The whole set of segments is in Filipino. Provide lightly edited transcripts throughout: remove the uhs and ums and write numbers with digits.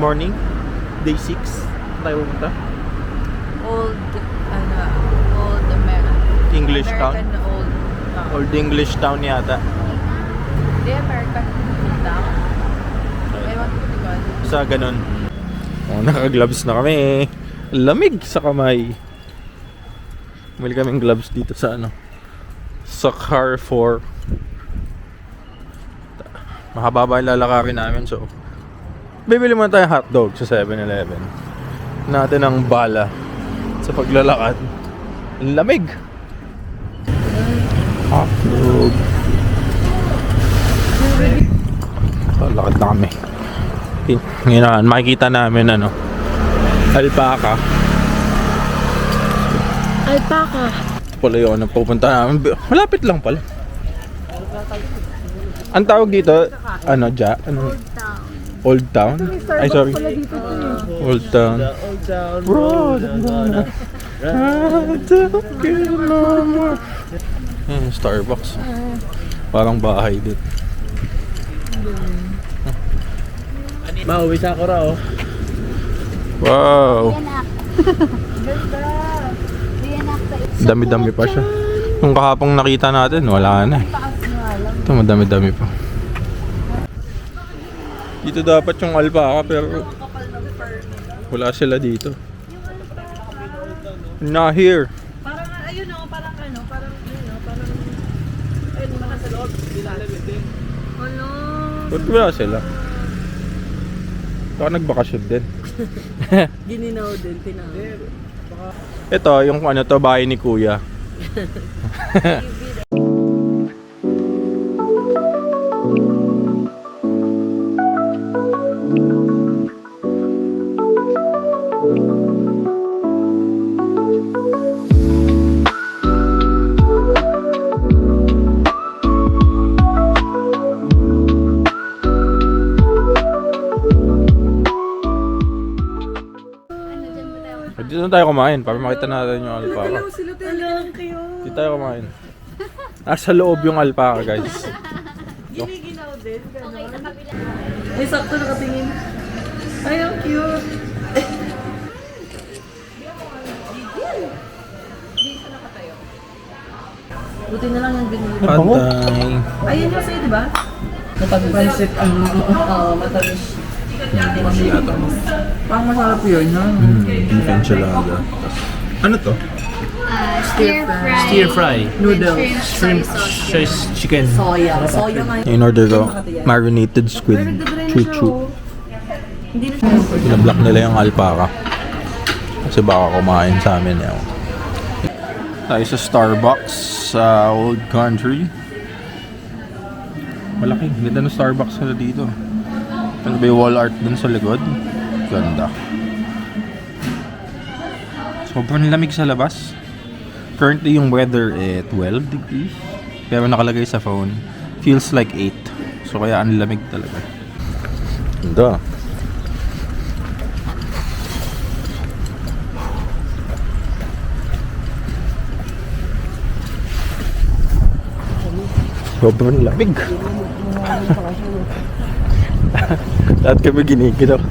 morning, day 6. Tayo pumunta? Old American. English town? Old town. Old English town yata. Hindi, American town. Ewan ko diba? Sa ganun. Oh, naka-gloves na kami. Lamig sa kamay. Bumili kaming gloves dito sa ano, sa Carrefour. Mahaba-ba yung lalakarin namin, so bibili muna tayo hotdog sa 7-Eleven. Natin ang bala sa paglalakad. Ang lamig. Hotdog. Lakad na kami. Ngayon, makikita namin ano, alpaca. Alpaca. Pala yun ang pupunta namin. Malapit lang pala. Ang tawag dito, ano, ano? Old Town? Ay, sorry. Old Town. Bro, Starbucks. Parang bahay din. Mauwi sa ako raw. Wow. Dami-dami pa siya. Nung kahapong nakita natin, wala na. Ito, madami-dami pa. Dito dapat yung alpaca, pero wala sila dito. Not here. Parang ayun o, parang ano, parang ayun o, nasa loob. Nilalamit din. Ano? Ba't wala sila? Baka nagbakasyon din. Gininaw din, tinawag. Ito, yung ano to, bahay ni Kuya. Dito na tayo kumain para makita natin yung alpaca. Sila talagang kayo. Dito tayo kumain. Nasa loob yung alpaca, guys. Giniginaw din, gano'n. Ay, sakto nakatingin. Ay, ang cute. Dito nakatayo. Buti na lang yung binili. Pantay. Ayun yung sa'yo, di ba? Matamis. Matamis. Parang masarap yun, no? Beef enchilada. Ano to? Stir fry. Noodles. Shrimp chicken. Soya. Soya nga. In order ko, marinated squid. Chuchu. Binablock nila yung alpaca. Kasi baka kumain sa amin yun. Tayo sa Starbucks sa Old Country. Malaki. Ganda ng Starbucks nila dito. Ano ba yung wall art dun sa likod? Ganda. Sobrang lamig sa labas. Currently yung weather 12 degrees. Pero nakalagay sa phone, feels like 8. So kaya ang lamig talaga. Ganda. Sobrang lamig. Lahat kami ginigil ako.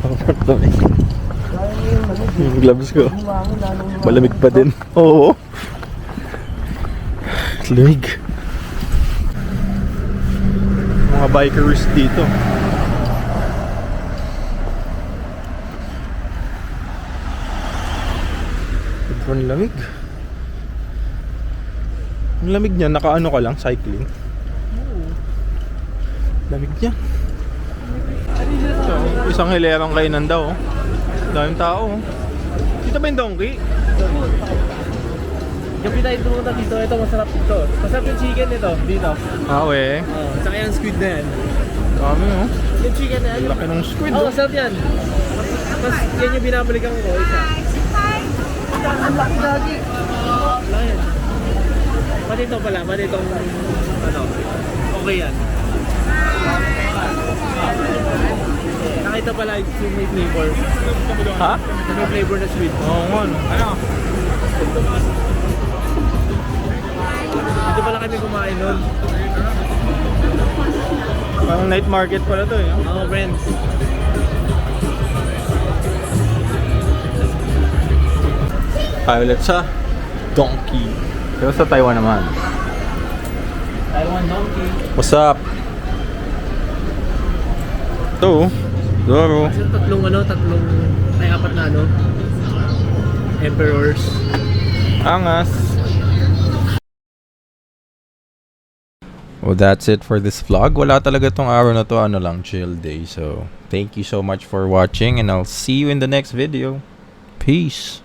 Yung gloves ko malamig pa din. Oo. Lamig. Mga bikers dito. Sobrang lamig. Ang lamig niya, nakaano ka lang, cycling. Lamig niya. So, isang hilerang kainan daw. Daming tao. Dito ba yung donkey? Gabi tayo pumunta dito. Ito, masarap dito. Masarap yung chicken nito. Dito. Ah, we. Tsaka yung squid na yan. Dami, oh. Yung chicken na yan. Laki ng squid, Oo, oh. masarap yan. Mas yan yung binabalikan ko. Isa. Ang laki lagi. Wala yan. Pati ito pala. Pati itong ano. Okay yan. Nakita pala yung may flavor. Ha? May flavor na sweet. Oo nga, no. Ano? Dito pala kami kumain nun. Parang night market pala to, eh. Oo, friends. tayo ulit sa Donkey. Pero sa Taiwan naman. Taiwan Donkey. What's up? Ito, Doro. Kasi apat na emperors. Angas. Well, that's it for this vlog. Wala talaga tong araw na to. Ano lang, chill day. So, thank you so much for watching and I'll see you in the next video. Peace.